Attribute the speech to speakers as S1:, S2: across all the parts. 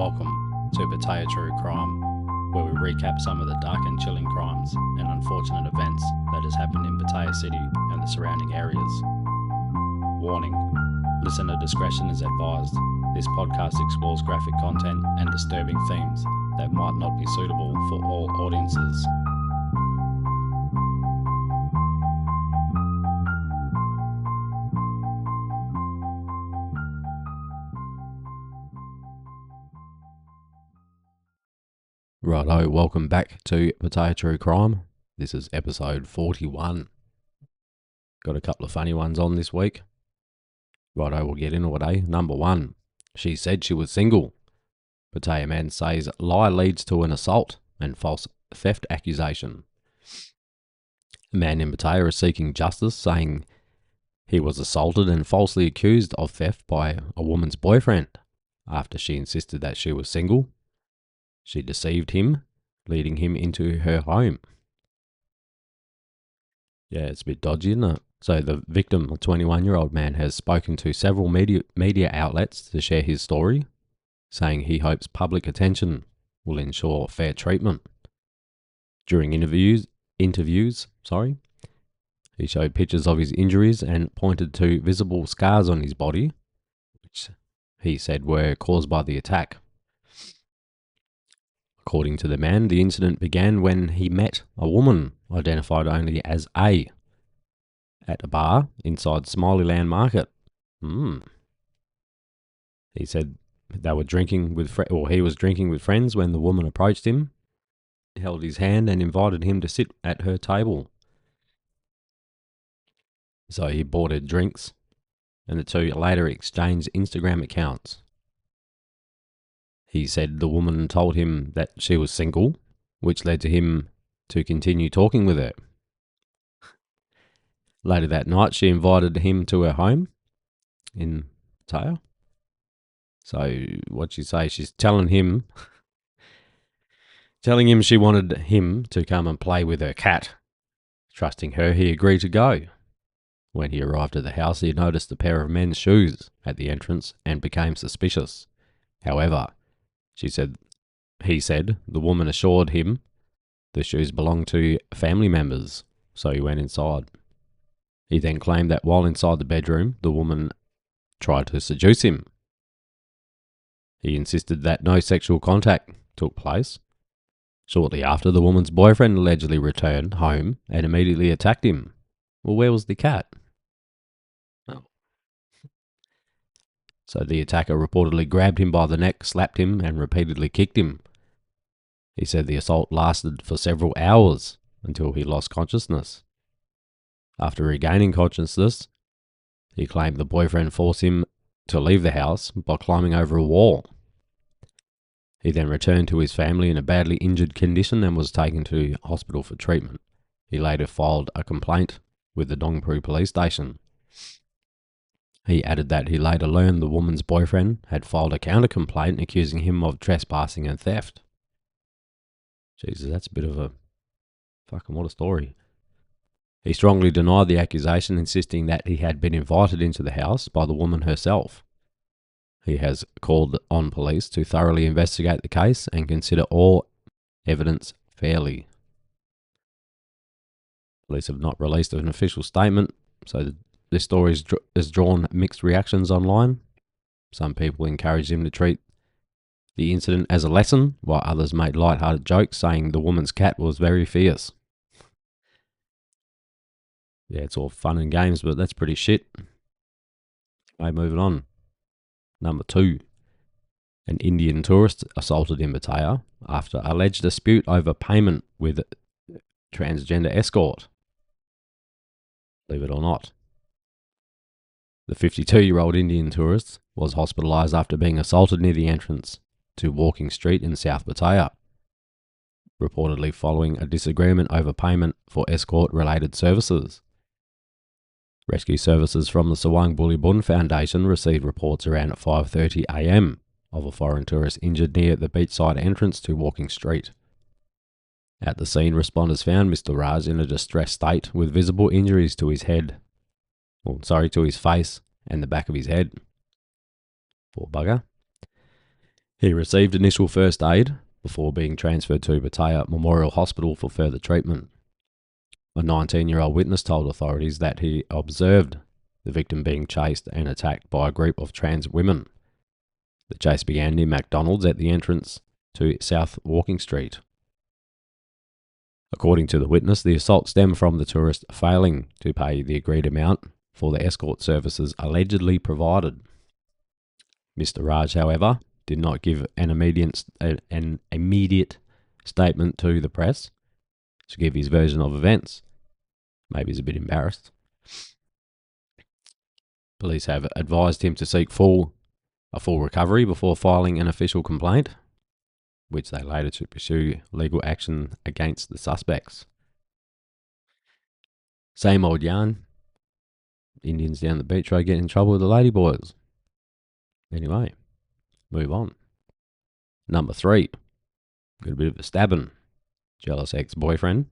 S1: Welcome to Pattaya True Crime, where we recap some of the dark and chilling crimes and unfortunate events that has happened in Pattaya City and the surrounding areas. Warning: listener discretion is advised. This podcast explores graphic content and disturbing themes that might not be suitable for all audiences. Righto, welcome back to Pattaya True Crime. This is episode 41. Got a couple of funny ones on this week. Righto, we'll get into it, eh? Number 1. She said she was single. Pattaya man says lie leads to an assault and false theft accusation. A man in Pattaya is seeking justice, saying he was assaulted and falsely accused of theft by a woman's boyfriend after she insisted that she was single. She deceived him, leading him into her home. Yeah, it's a bit dodgy, isn't it? So the victim, a 21-year-old man, has spoken to several media outlets to share his story, saying he hopes public attention will ensure fair treatment. During interviews, he showed pictures of his injuries and pointed to visible scars on his body, which he said were caused by the attack. According to the man, the incident began when he met a woman identified only as A at a bar inside Smileyland Market. He said they were drinking with he was drinking with friends when the woman approached him, held his hand and invited him to sit at her table. So he bought her drinks and the two later exchanged Instagram accounts. He said the woman told him that she was single, which led to him to continue talking with her. Later that night, she invited him to her home in Pattaya. So what'd she say? She's telling him she wanted him to come and play with her cat. Trusting her, he agreed to go. When he arrived at the house, he noticed a pair of men's shoes at the entrance and became suspicious. However, he said the woman assured him the shoes belonged to family members, so he went inside. He then claimed that while inside the bedroom, the woman tried to seduce him. He insisted that no sexual contact took place. Shortly after, the woman's boyfriend allegedly returned home and immediately attacked him. Well, where was the cat? Oh. So the attacker reportedly grabbed him by the neck, slapped him, and repeatedly kicked him. He said the assault lasted for several hours until he lost consciousness. After regaining consciousness, he claimed the boyfriend forced him to leave the house by climbing over a wall. He then returned to his family in a badly injured condition and was taken to hospital for treatment. He later filed a complaint with the Dongpru police station. He added that he later learned the woman's boyfriend had filed a counter-complaint accusing him of trespassing and theft. Jesus, that's a bit of a fucking what a story. He strongly denied the accusation, insisting that he had been invited into the house by the woman herself. He has called on police to thoroughly investigate the case and consider all evidence fairly. Police have not released an official statement, so this story has drawn mixed reactions online. Some people encouraged him to treat the incident as a lesson, while others made light-hearted jokes, saying the woman's cat was very fierce. Yeah, it's all fun and games, but that's pretty shit. Okay, moving on. Number 2. An Indian tourist assaulted in Pattaya after alleged dispute over payment with transgender escort. Believe it or not. The 52-year-old Indian tourist was hospitalised after being assaulted near the entrance to Walking Street in South Pattaya, reportedly following a disagreement over payment for escort-related services. Rescue services from the Sawang Bulibun Foundation received reports around 5:30 a.m. of a foreign tourist injured near the beachside entrance to Walking Street. At the scene, responders found Mr. Raj in a distressed state with visible injuries to his to his face and the back of his head. Poor bugger. He received initial first aid before being transferred to Pattaya Memorial Hospital for further treatment. A 19-year-old witness told authorities that he observed the victim being chased and attacked by a group of trans women. The chase began near McDonald's at the entrance to South Walking Street. According to the witness, the assault stemmed from the tourist failing to pay the agreed amount for the escort services allegedly provided. Mr. Raj, however, did not give an immediate statement to the press to give his version of events. Maybe he's a bit embarrassed. Police have advised him to seek a full recovery before filing an official complaint, which they later to pursue legal action against the suspects. Same old yarn. Indians down the beach road getting in trouble with the ladyboys. Anyway, move on. Number 3. Got a bit of a stabbing. Jealous ex-boyfriend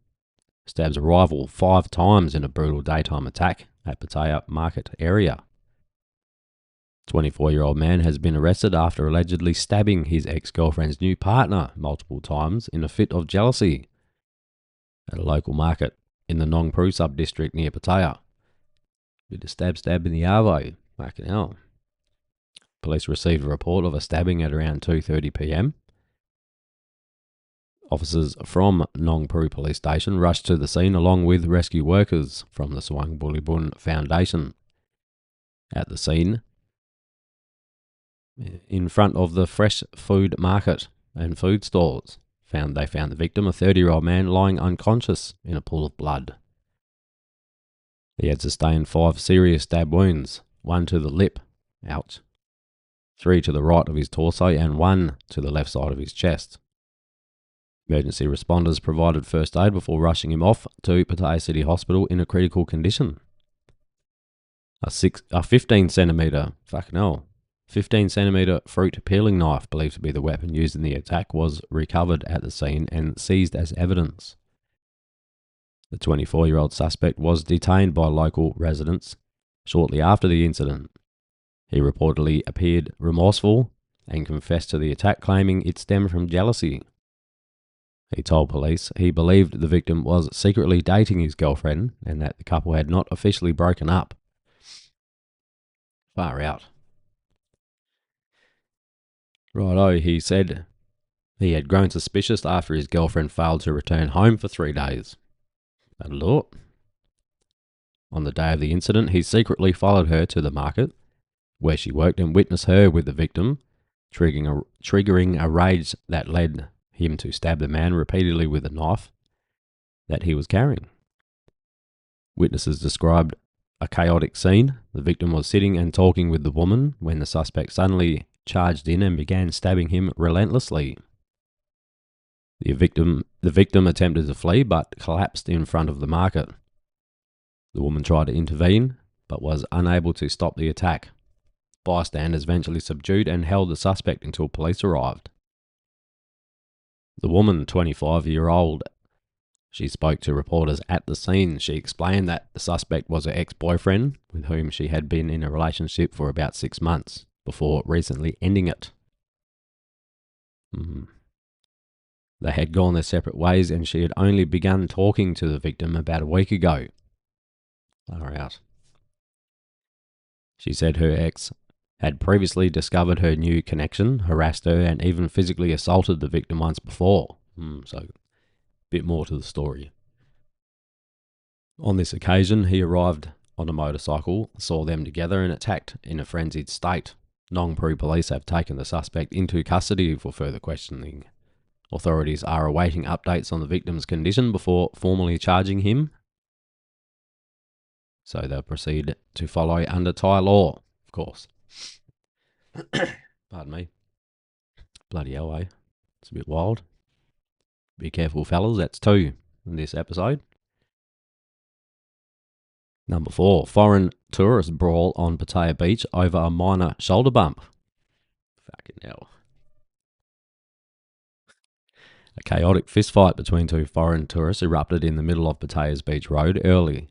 S1: stabs a rival 5 times in a brutal daytime attack at Pattaya Market area. 24-year-old man has been arrested after allegedly stabbing his ex-girlfriend's new partner multiple times in a fit of jealousy at a local market in the Nong Pru sub-district near Pattaya. Bit of stab in the arvo. Fucking hell. Police received a report of a stabbing at around 2:30 p.m. Officers from Nong Pru Police Station rushed to the scene along with rescue workers from the Swang Bulibun Foundation. At the scene, in front of the fresh food market and food stores, they found the victim, a 30-year-old man, lying unconscious in a pool of blood. He had sustained 5 serious stab wounds, 1 to the lip, ouch, 3 to the right of his torso and 1 to the left side of his chest. Emergency responders provided first aid before rushing him off to Pattaya City Hospital in a critical condition. A 15cm, 15cm fruit peeling knife, believed to be the weapon used in the attack, was recovered at the scene and seized as evidence. The 24-year-old suspect was detained by local residents shortly after the incident. He reportedly appeared remorseful and confessed to the attack, claiming it stemmed from jealousy. He told police he believed the victim was secretly dating his girlfriend and that the couple had not officially broken up. Far out. Righto, he said he had grown suspicious after his girlfriend failed to return home for 3 days. Bad Lord. On the day of the incident, he secretly followed her to the market, where she worked, and witnessed her with the victim, triggering a rage that led him to stab the man repeatedly with a knife that he was carrying. Witnesses described a chaotic scene. The victim was sitting and talking with the woman when the suspect suddenly charged in and began stabbing him relentlessly. The victim attempted to flee but collapsed in front of the market. The woman tried to intervene but was unable to stop the attack. Bystanders eventually subdued and held the suspect until police arrived. The woman, 25-year-old, she spoke to reporters at the scene. She explained that the suspect was her ex-boyfriend with whom she had been in a relationship for about 6 months before recently ending it. They had gone their separate ways and she had only begun talking to the victim about a week ago. Far out. She said her ex had previously discovered her new connection, harassed her, and even physically assaulted the victim once before. So, a bit more to the story. On this occasion, he arrived on a motorcycle, saw them together, and attacked in a frenzied state. Nong Pru police have taken the suspect into custody for further questioning. Authorities are awaiting updates on the victim's condition before formally charging him. So they'll proceed to follow under Thai law, of course. Pardon me. Bloody hell, eh? It's a bit wild. Be careful, fellas. That's 2 in this episode. Number 4. Foreign tourist brawl on Pattaya Beach over a minor shoulder bump. Fucking hell. A chaotic fistfight between 2 foreign tourists erupted in the middle of Pattaya's Beach Road early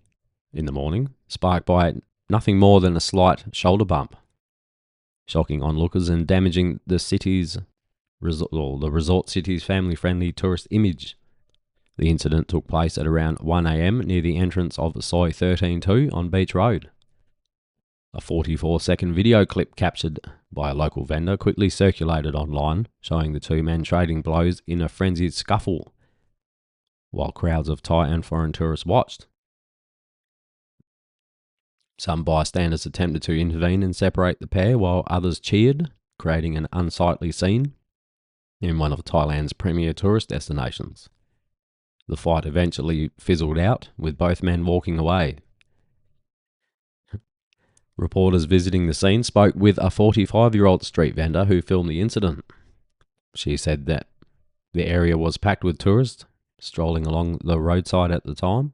S1: in the morning, sparked by nothing more than a slight shoulder bump, shocking onlookers and damaging the city's the resort city's family-friendly tourist image. The incident took place at around 1 a.m. near the entrance of Soi 13-2 on Beach Road. A 44-second video clip captured by a local vendor quickly circulated online, showing the two men trading blows in a frenzied scuffle, while crowds of Thai and foreign tourists watched. Some bystanders attempted to intervene and separate the pair, while others cheered, creating an unsightly scene in one of Thailand's premier tourist destinations. The fight eventually fizzled out, with both men walking away. Reporters visiting the scene spoke with a 45-year-old street vendor who filmed the incident. She said that the area was packed with tourists strolling along the roadside at the time.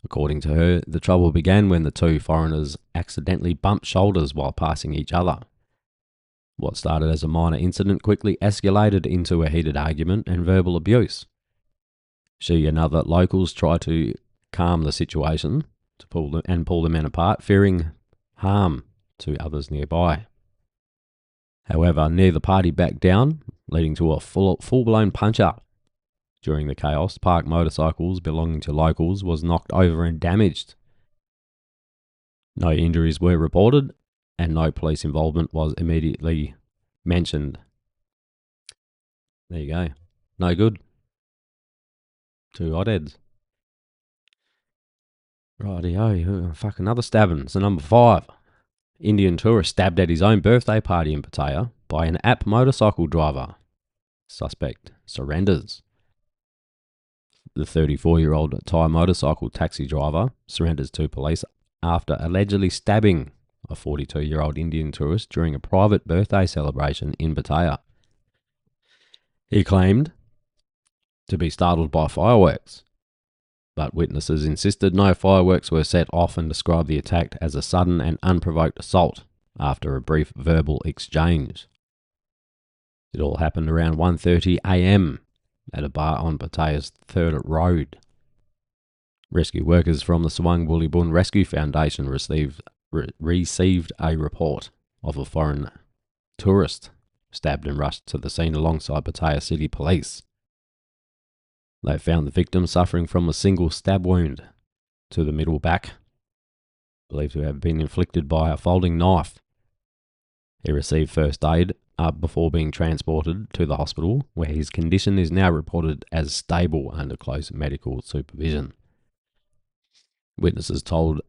S1: According to her, the trouble began when the two foreigners accidentally bumped shoulders while passing each other. What started as a minor incident quickly escalated into a heated argument and verbal abuse. She and other locals tried to calm the situation to pull the men apart, fearing harm to others nearby. However, neither party backed down, leading to a full-blown punch-up. During the chaos, parked motorcycles belonging to locals was knocked over and damaged. No injuries were reported, and no police involvement was immediately mentioned. There you go. No good. Two oddheads. Rightio, fuck, another stabbing. So number 5. Indian tourist stabbed at his own birthday party in Pattaya by an app motorcycle driver. Suspect surrenders. The 34-year-old Thai motorcycle taxi driver surrenders to police after allegedly stabbing a 42-year-old Indian tourist during a private birthday celebration in Pattaya. He claimed to be startled by fireworks, but witnesses insisted no fireworks were set off and described the attack as a sudden and unprovoked assault after a brief verbal exchange. It all happened around 1:30 a.m. at a bar on Pattaya's 3rd Road. Rescue workers from the Swang Bulibun Rescue Foundation received a report of a foreign tourist stabbed and rushed to the scene alongside Pattaya City Police. They found the victim suffering from a single stab wound to the middle back, believed to have been inflicted by a folding knife. He received first aid before being transported to the hospital, where his condition is now reported as stable under close medical supervision. Witnesses told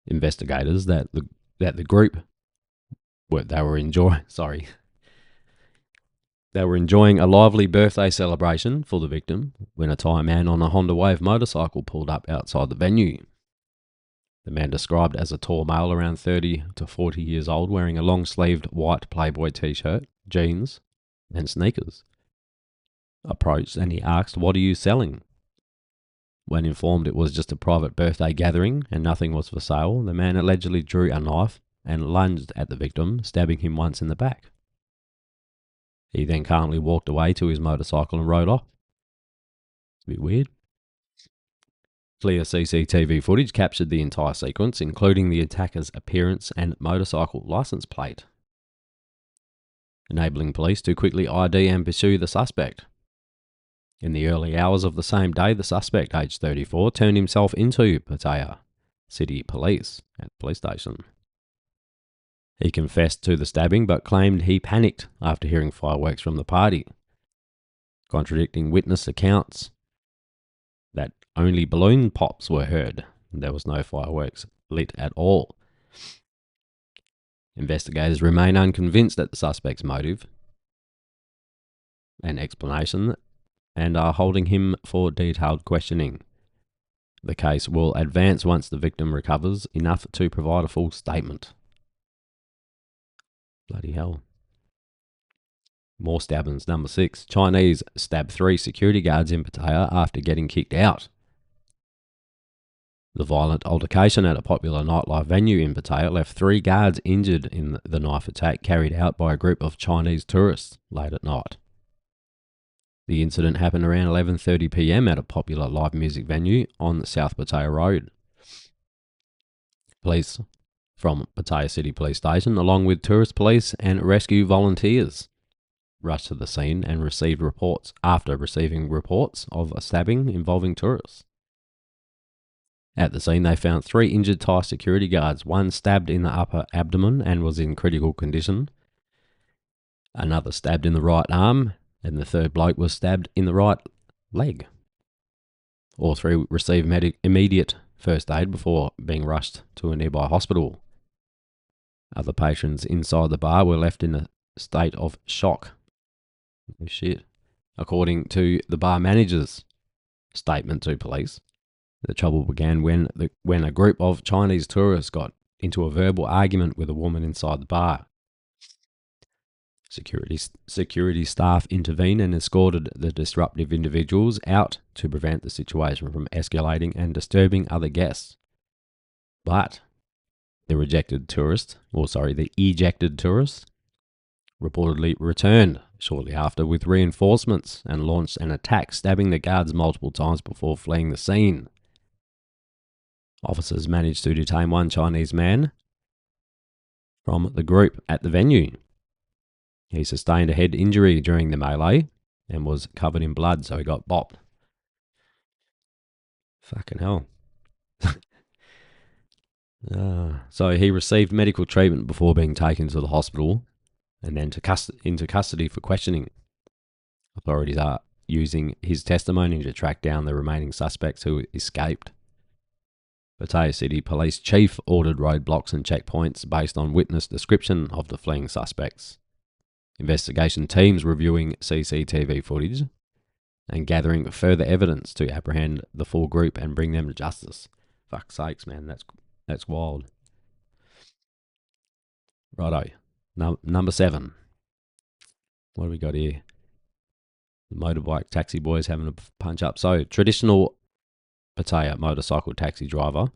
S1: investigators that the group They were enjoying a lively birthday celebration for the victim when a Thai man on a Honda Wave motorcycle pulled up outside the venue. The man, described as a tall male around 30 to 40 years old, wearing a long-sleeved white Playboy t-shirt, jeans, and sneakers, approached and he asked, "What are you selling?" When informed it was just a private birthday gathering and nothing was for sale, the man allegedly drew a knife and lunged at the victim, stabbing him once in the back. He then calmly walked away to his motorcycle and rode off. It's a bit weird. Clear CCTV footage captured the entire sequence, including the attacker's appearance and motorcycle license plate, enabling police to quickly ID and pursue the suspect. In the early hours of the same day, the suspect, aged 34, turned himself into Pattaya City Police at the police station. He confessed to the stabbing but claimed he panicked after hearing fireworks from the party, contradicting witness accounts that only balloon pops were heard. There was no fireworks lit at all. Investigators remain unconvinced at the suspect's motive and explanation and are holding him for detailed questioning. The case will advance once the victim recovers enough to provide a full statement. Bloody hell. More stabbings. Number 6. Chinese stab 3 security guards in Pattaya after getting kicked out. The violent altercation at a popular nightlife venue in Pattaya left 3 guards injured in the knife attack carried out by a group of Chinese tourists late at night. The incident happened around 11:30 p.m. at a popular live music venue on South Pattaya Road. Police from Pattaya City Police Station, along with tourist police and rescue volunteers, rushed to the scene and receiving reports of a stabbing involving tourists. At the scene, they found 3 injured Thai security guards, one stabbed in the upper abdomen and was in critical condition, another stabbed in the right arm, and the third bloke was stabbed in the right leg. All 3 received immediate first aid before being rushed to a nearby hospital. Other patrons inside the bar were left in a state of shock. Oh, shit. According to the bar manager's statement to police, the trouble began when a group of Chinese tourists got into a verbal argument with a woman inside the bar. Security staff intervened and escorted the disruptive individuals out to prevent the situation from escalating and disturbing other guests. But the ejected tourist, reportedly returned shortly after with reinforcements and launched an attack, stabbing the guards multiple times before fleeing the scene. Officers managed to detain one Chinese man from the group at the venue. He sustained a head injury during the melee and was covered in blood, so he got bopped. Fucking hell. So he received medical treatment before being taken to the hospital and then into custody for questioning. Authorities are using his testimony to track down the remaining suspects who escaped. Pattaya City Police Chief ordered roadblocks and checkpoints based on witness description of the fleeing suspects. Investigation teams reviewing CCTV footage and gathering further evidence to apprehend the full group and bring them to justice. Fuck's sakes, man, that's wild. Righto, number 7. What do we got here? The motorbike taxi boys having a punch up. So, traditional Pattaya motorcycle taxi driver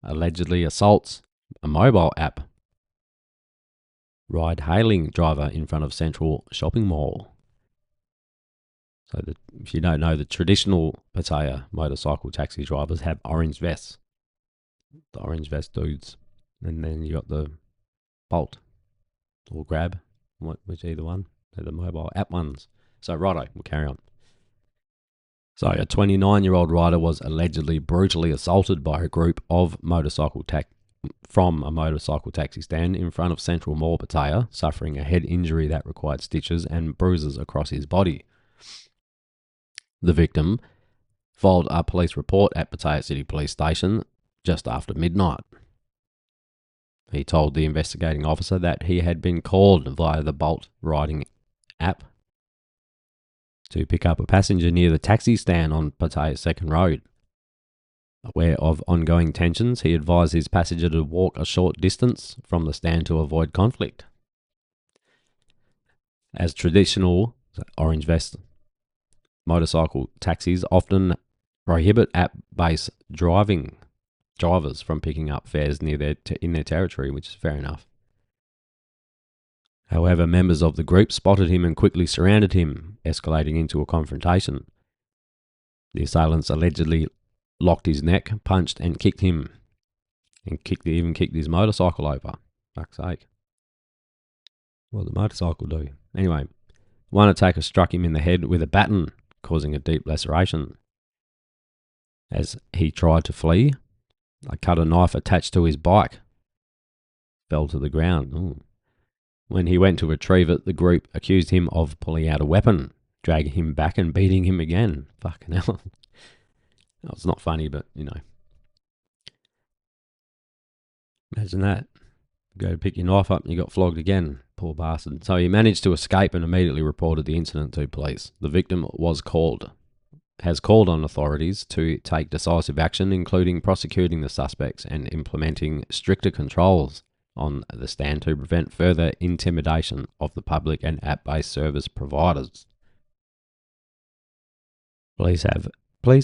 S1: allegedly assaults a mobile app ride-hailing driver in front of Central Shopping Mall. So if you don't know, the traditional Pattaya motorcycle taxi drivers have orange vests. The orange vest dudes. And then you got the Bolt or Grab, which either one. They're the mobile app ones. So righto, we'll carry on. So a 29-year-old rider was allegedly brutally assaulted by a group of from a motorcycle taxi stand in front of Central Mall, Pattaya, suffering a head injury that required stitches and bruises across his body. The victim filed a police report at Pattaya City Police Station just after midnight. He told the investigating officer that he had been called via the Bolt riding app to pick up a passenger near the taxi stand on Pattaya Second Road. Aware of ongoing tensions, he advised his passenger to walk a short distance from the stand to avoid conflict. As traditional orange vest motorcycle taxis often prohibit app-based drivers from picking up fares in their territory, which is fair enough. However, members of the group spotted him and quickly surrounded him, escalating into a confrontation. The assailants allegedly locked his neck, punched and kicked him, and even kicked his motorcycle over. Fuck's sake. What did the motorcycle do? Anyway, one attacker struck him in the head with a baton, causing a deep laceration. As he tried to flee, a cutter knife attached to his bike fell to the ground. Ooh. When he went to retrieve it, the group accused him of pulling out a weapon, dragging him back and beating him again. Fucking hell. Oh, it's not funny, but, you know. Imagine that. Go to pick your knife up and you got flogged again. Poor bastard. So he managed to escape and immediately reported the incident to police. The victim has called on authorities to take decisive action, including prosecuting the suspects and implementing stricter controls on the stand to prevent further intimidation of the public and app-based service providers. Police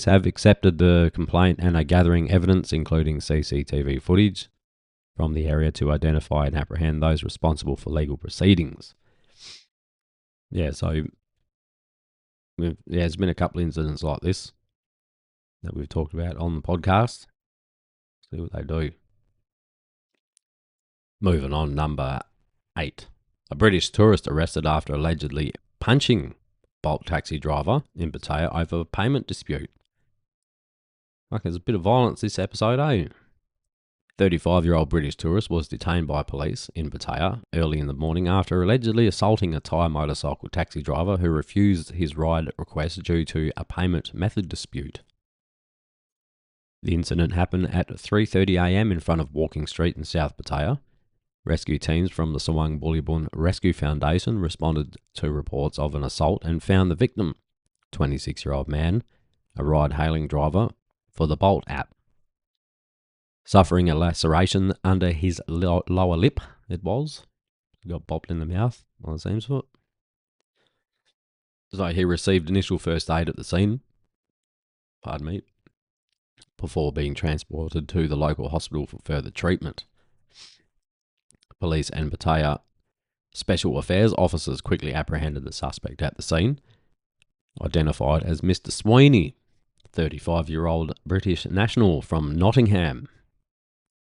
S1: have accepted the complaint and are gathering evidence, including CCTV footage from the area, to identify and apprehend those responsible for legal proceedings. Yeah, so there's been a couple of incidents like this that we've talked about on the podcast. See what they do. Moving on, number 8. A British tourist arrested after allegedly punching Bolt taxi driver in Pattaya over a payment dispute. Like, there's a bit of violence this episode, eh? 35-year-old British tourist was detained by police in Pattaya early in the morning after allegedly assaulting a Thai motorcycle taxi driver who refused his ride request due to a payment method dispute. The incident happened at 3:30 a.m. in front of Walking Street in South Pattaya. Rescue teams from the Sawang Bulibun Rescue Foundation responded to reports of an assault and found the victim, 26-year-old man, a ride-hailing driver for the Bolt app. Suffering a laceration under his lower lip, it was. He got bopped in the mouth, by the seems of it. So he received initial first aid at the scene, before being transported to the local hospital for further treatment. Police and Pattaya Special Affairs officers quickly apprehended the suspect at the scene, identified as Mr. Sweeney, 35-year-old British national from Nottingham.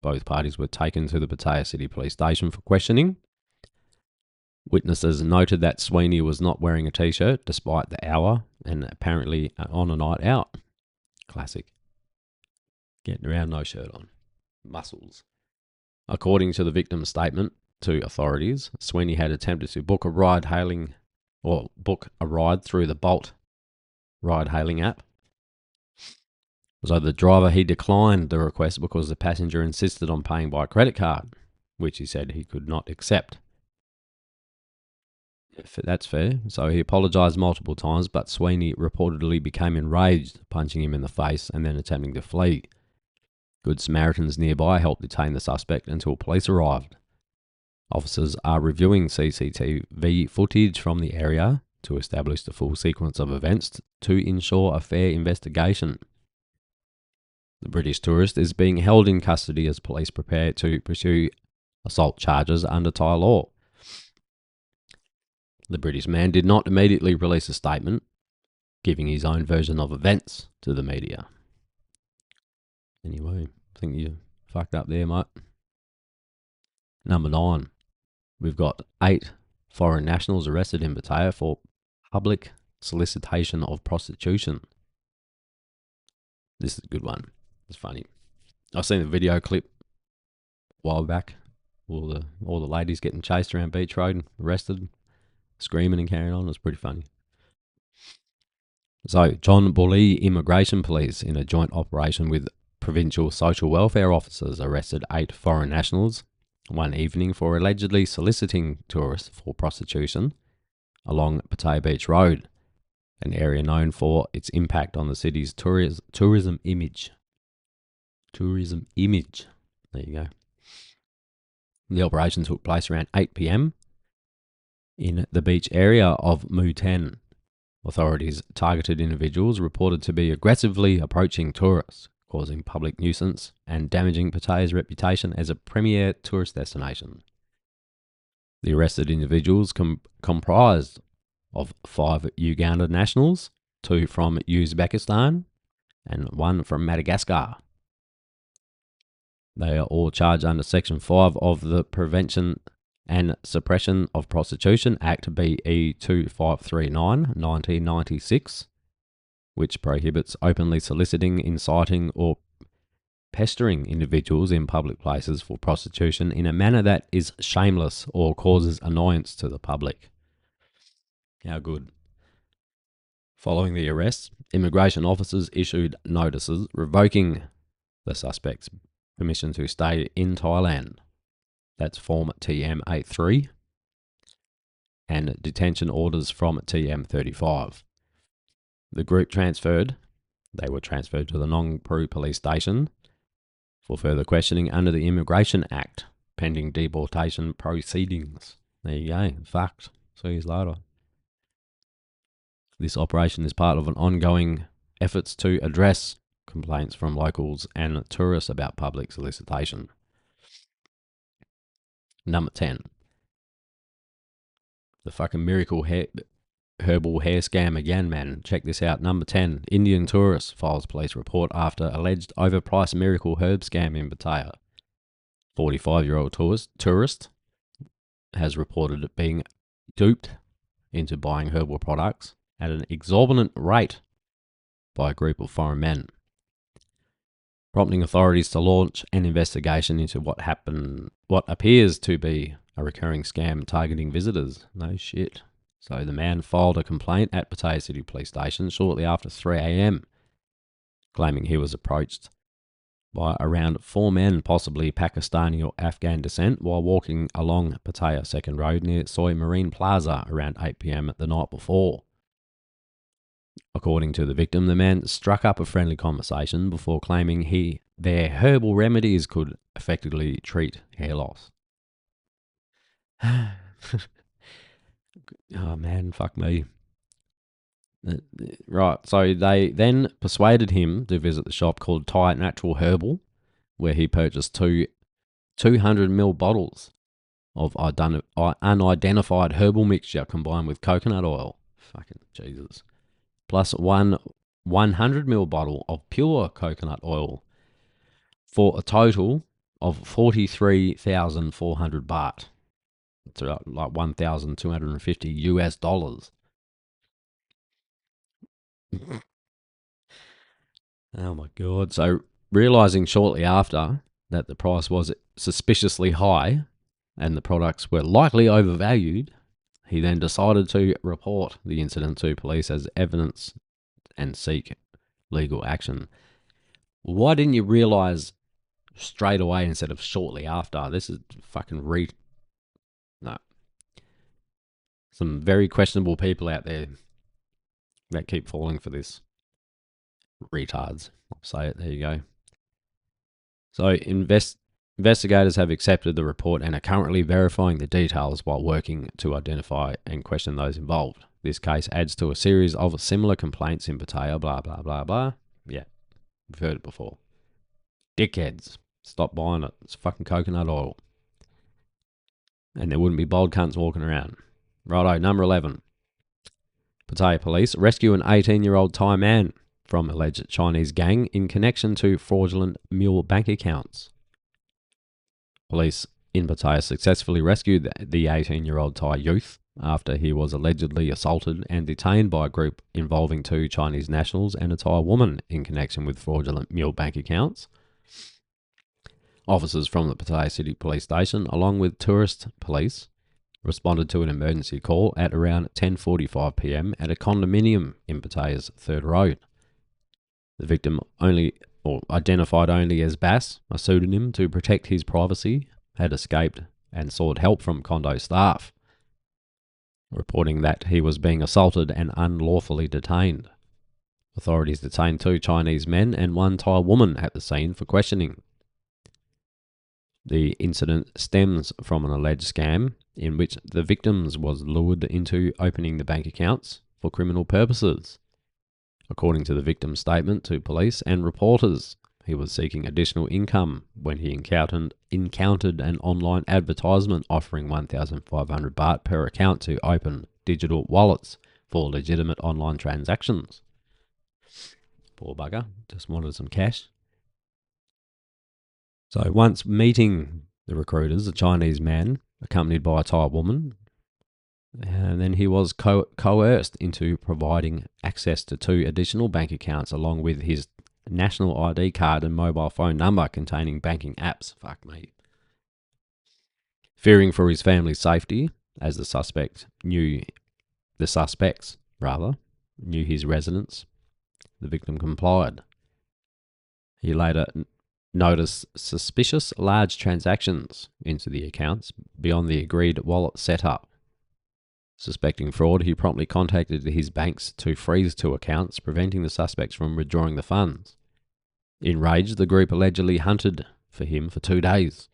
S1: Both parties were taken to the Pattaya City Police Station for questioning. Witnesses noted that Sweeney was not wearing a t-shirt despite the hour and apparently on a night out. Classic. Getting around no shirt on. Muscles. According to the victim's statement to authorities, Sweeney had attempted to book a ride through the Bolt ride-hailing app. So the driver, he declined the request because the passenger insisted on paying by credit card, which he said he could not accept. That's fair. So he apologised multiple times, but Sweeney reportedly became enraged, punching him in the face and then attempting to flee. Good Samaritans nearby helped detain the suspect until police arrived. Officers are reviewing CCTV footage from the area to establish the full sequence of events to ensure a fair investigation. The British tourist is being held in custody as police prepare to pursue assault charges under Thai law. The British man did not immediately release a statement, giving his own version of events to the media. Anyway, I think you fucked up there, mate. Number 9. We've got 8 foreign nationals arrested in Pattaya for public solicitation of prostitution. This is a good one. It's funny. I've seen the video clip a while back. All the ladies getting chased around Beach Road and arrested, screaming and carrying on. It was pretty funny. So, John Bullee Immigration Police, in a joint operation with provincial social welfare officers, arrested 8 foreign nationals one evening for allegedly soliciting tourists for prostitution along Pattaya Beach Road, an area known for its impact on the city's tourism image. Tourism image. There you go. The operation took place around 8 p.m. in the beach area of Muten. Authorities targeted individuals reported to be aggressively approaching tourists, causing public nuisance and damaging Pattaya's reputation as a premier tourist destination. The arrested individuals comprised of 5 Uganda nationals, 2 from Uzbekistan, and 1 from Madagascar. They are all charged under Section 5 of the Prevention and Suppression of Prostitution Act BE 2539 1996, which prohibits openly soliciting, inciting, or pestering individuals in public places for prostitution in a manner that is shameless or causes annoyance to the public. How good. Following the arrest, immigration officers issued notices revoking the suspect's permission to stay in Thailand. That's Form TM83, and detention orders from TM35. The group they were transferred to the Nong Pru police station for further questioning under the Immigration Act, pending deportation proceedings. There you go, fucked. 2 years later. This operation is part of an ongoing efforts to address complaints from locals and tourists about public solicitation. Number 10. The fucking miracle herbal hair scam again, man. Check this out. Number 10. Indian tourist files police report after alleged overpriced miracle herb scam in Pattaya. 45-year-old tourist has reported being duped into buying herbal products at an exorbitant rate by a group of foreign men, prompting authorities to launch an investigation into what appears to be a recurring scam targeting visitors. No shit. So the man filed a complaint at Pattaya City Police Station shortly after 3 a.m, claiming he was approached by around 4 men, possibly Pakistani or Afghan descent, while walking along Pattaya Second Road near Soy Marine Plaza around 8 p.m. the night before. According to the victim, the man struck up a friendly conversation before claiming their herbal remedies could effectively treat hair loss. Oh man, fuck me. Right, so they then persuaded him to visit the shop called Thai Natural Herbal, where he purchased two 200ml bottles of unidentified herbal mixture combined with coconut oil. Fucking Jesus. Plus one 100ml bottle of pure coconut oil for a total of 43,400 baht. It's like 1,250 US dollars. Oh my God. So, realizing shortly after that the price was suspiciously high and the products were likely overvalued, he then decided to report the incident to police as evidence and seek legal action. Why didn't you realize straight away instead of shortly after? This is fucking No. Some very questionable people out there that keep falling for this. Retards. I'll say it. There you go. So investigators have accepted the report and are currently verifying the details while working to identify and question those involved. This case adds to a series of similar complaints in Pattaya, blah, blah, blah, blah. Yeah, we've heard it before. Dickheads. Stop buying it. It's fucking coconut oil. And there wouldn't be bold cunts walking around. Righto, number 11. Pattaya police rescue an 18-year-old Thai man from alleged Chinese gang in connection to fraudulent mule bank accounts. Police in Pattaya successfully rescued the 18-year-old Thai youth after he was allegedly assaulted and detained by a group involving 2 Chinese nationals and a Thai woman in connection with fraudulent mule bank accounts. Officers from the Pattaya City Police Station, along with tourist police, responded to an emergency call at around 10:45 p.m. at a condominium in Pattaya's 3rd Road. The victim, identified only as Bass, a pseudonym to protect his privacy, had escaped and sought help from condo staff, reporting that he was being assaulted and unlawfully detained. Authorities detained 2 Chinese men and 1 Thai woman at the scene for questioning. The incident stems from an alleged scam in which the victims was lured into opening the bank accounts for criminal purposes. According to the victim's statement to police and reporters, he was seeking additional income when he encountered an online advertisement offering 1,500 baht per account to open digital wallets for legitimate online transactions. Poor bugger, just wanted some cash. So once meeting the recruiters, a Chinese man accompanied by a Thai woman, and then he was coerced into providing access to 2 additional bank accounts along with his national ID card and mobile phone number containing banking apps. Fuck me. Fearing for his family's safety, as the suspects knew his residence, the victim complied. He later noticed suspicious large transactions into the accounts beyond the agreed wallet setup. Suspecting fraud, he promptly contacted his banks to freeze 2 accounts, preventing the suspects from withdrawing the funds. Enraged, the group allegedly hunted for him for 2 days.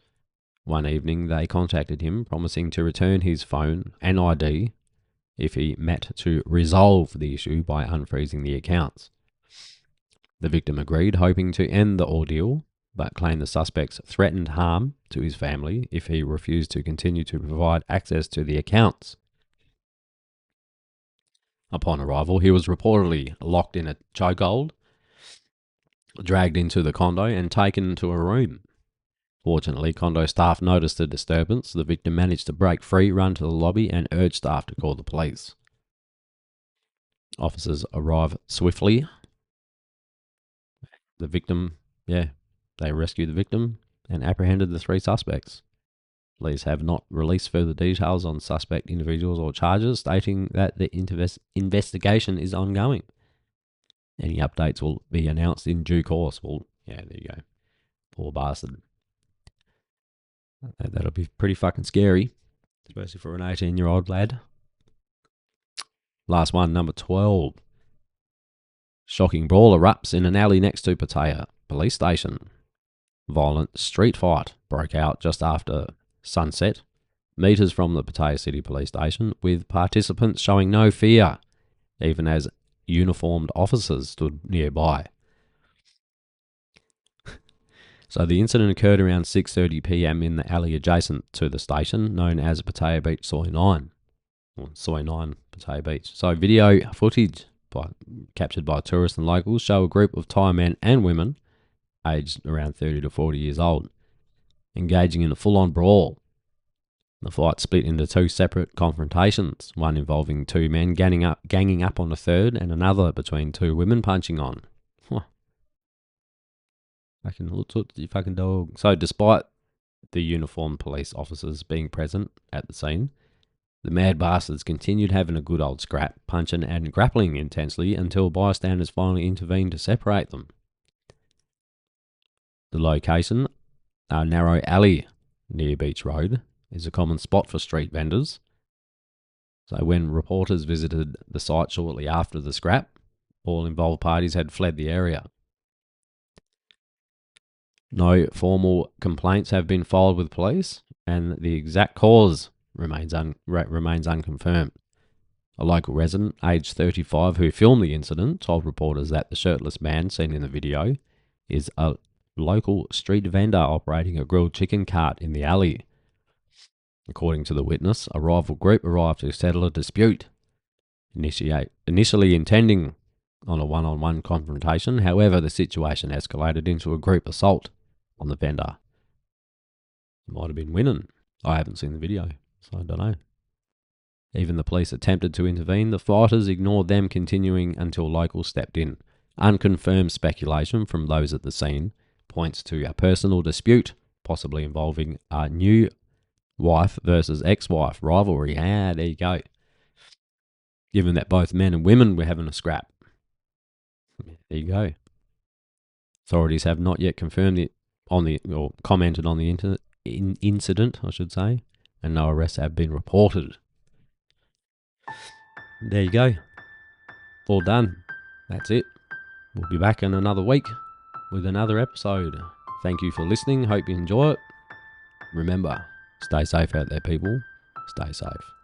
S1: One evening, they contacted him, promising to return his phone and ID if he met to resolve the issue by unfreezing the accounts. The victim agreed, hoping to end the ordeal, but claimed the suspects threatened harm to his family if he refused to continue to provide access to the accounts. Upon arrival, he was reportedly locked in a chokehold, dragged into the condo and taken to a room. Fortunately, condo staff noticed the disturbance. The victim managed to break free, run to the lobby and urge staff to call the police. Officers arrive swiftly. The victim, they rescued the victim and apprehended the 3 suspects. Police have not released further details on suspect individuals or charges, stating that the investigation is ongoing. Any updates will be announced in due course. Well, yeah, there you go. Poor bastard. That'll be pretty fucking scary, especially for an 18-year-old lad. Last one, number 12. Shocking brawl erupts in an alley next to Pattaya police station. Violent street fight broke out just after sunset, meters from the Pattaya City police station, with participants showing no fear, even as uniformed officers stood nearby. So the incident occurred around 6:30 p.m. in the alley adjacent to the station, known as Pattaya Beach Soi 9. Or Soi 9 Pattaya Beach. So video footage captured by tourists and locals show a group of Thai men and women, aged around 30 to 40 years old, engaging in a full-on brawl. The fight split into 2 separate confrontations, one involving 2 men ganging up on a third, and another between 2 women punching on. You fucking dog. So despite the uniformed police officers being present at the scene, the mad bastards continued having a good old scrap, punching and grappling intensely until bystanders finally intervened to separate them. The location, a narrow alley near Beach Road, is a common spot for street vendors. So when reporters visited the site shortly after the scrap, all involved parties had fled the area. No formal complaints have been filed with police, and the exact cause remains unconfirmed. A local resident, aged 35, who filmed the incident, told reporters that the shirtless man seen in the video is a local street vendor operating a grilled chicken cart in the alley. According to the witness, a rival group arrived to settle a dispute, initially intending on a one-on-one confrontation. However, the situation escalated into a group assault on the vendor. It might have been winning. I haven't seen the video, so I don't know. Even the police attempted to intervene. The fighters ignored them, continuing until locals stepped in. Unconfirmed speculation from those at the scene points to a personal dispute, possibly involving a new wife versus ex-wife rivalry. There you go. Given that both men and women were having a scrap. There you go. Authorities have not yet confirmed it or commented on the incident, I should say, and no arrests have been reported. There you go. All done. That's it. We'll be back in another week with another episode. Thank you for listening. Hope you enjoy it. Remember, stay safe out there, people. Stay safe.